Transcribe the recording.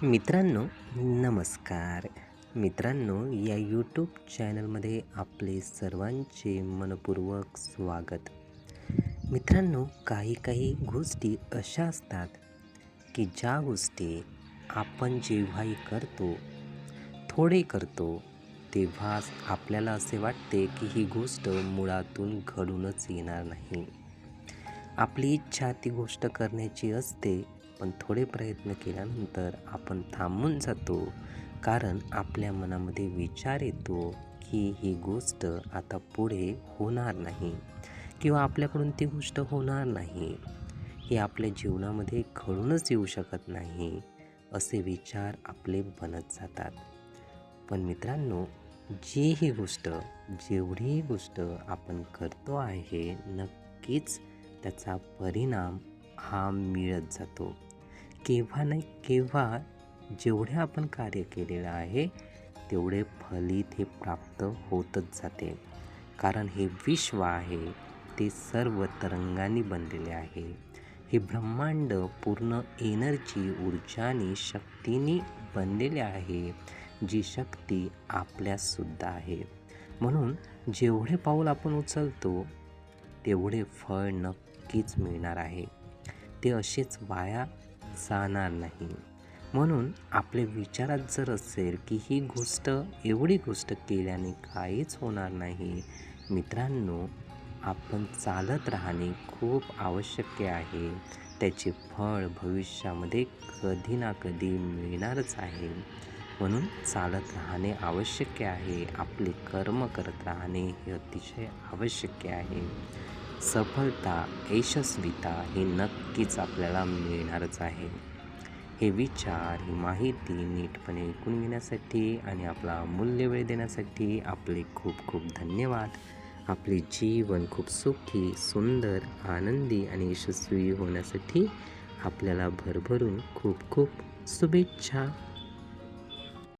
मित्रांनो, नमस्कार. मित्रांनो, या यूट्यूब चॅनलमध्ये आपले सर्वांचे मनपूर्वक स्वागत. मित्रांनो, काही काही गोष्टी अशा असतात की ज्या गोष्टी आपण जेव्हाही करतो, थोडे करतो, तेव्हाच आपल्याला असे वाटते की ही गोष्ट मुळातून घडूनच येणार नाही. आपली इच्छा ती गोष्ट करण्याची असते, पण थोडे प्रयत्न केल्यानंतर आपण थांबून जातो. कारण आपल्या मनामध्ये विचार येतो की ही गोष्ट आता पुढे होणार नाही किंवा आपल्याकडून ती गोष्ट होणार नाही. हे आपल्या जीवनामध्ये घडूनच येऊ शकत नाही, असे विचार आपले बनत जातात. पण मित्रांनो, जेवढीही गोष्ट आपण करतो आहे, नक्कीच त्याचा परिणाम हा मिळत जातो. केव्हा नाही केव्हा जेवढे आपण कार्य केलेलं आहे, तेवढे फलित हे प्राप्त होतच जाते. कारण हे विश्व आहे, ते सर्व तरंगांनी बनलेले आहे. हे ब्रह्मांड पूर्ण एनर्जी, ऊर्जानी, शक्तीने बनलेले आहे, जी शक्ती आपल्यातसुद्धा आहे. म्हणून जेवढे पाऊल आपण उचलतो, तेवढे फळ नक्कीच मिळणार आहे. ते असेच वाया जाणार नाही. म्हणून आपल्या विचारात जर असेल की एवढी गोष्ट केल्याने काहीच होणार नाही, मित्रांनो, आपण चालत राहणे खूप आवश्यक आहे. त्याचे फळ भविष्यामध्ये कधी ना कधी मिळणारच आहे. म्हणून चालत राहणे आवश्यक आहे. आपले कर्म करत राहणे हे अतिशय आवश्यक आहे. सफलता, यशस्वीता हे नक्कीच आपल्याला मिळणारच आहे. हे विचार, ही माहिती नीटपणे ऐकून घेण्यासाठी आणि आपला अमूल्य वेळ देण्यासाठी आपले खूप खूप धन्यवाद. आपले जीवन खूप सुखी, सुंदर, आनंदी आणि यशस्वी होण्यासाठी आपल्याला भरभरून खूप खूप शुभेच्छा.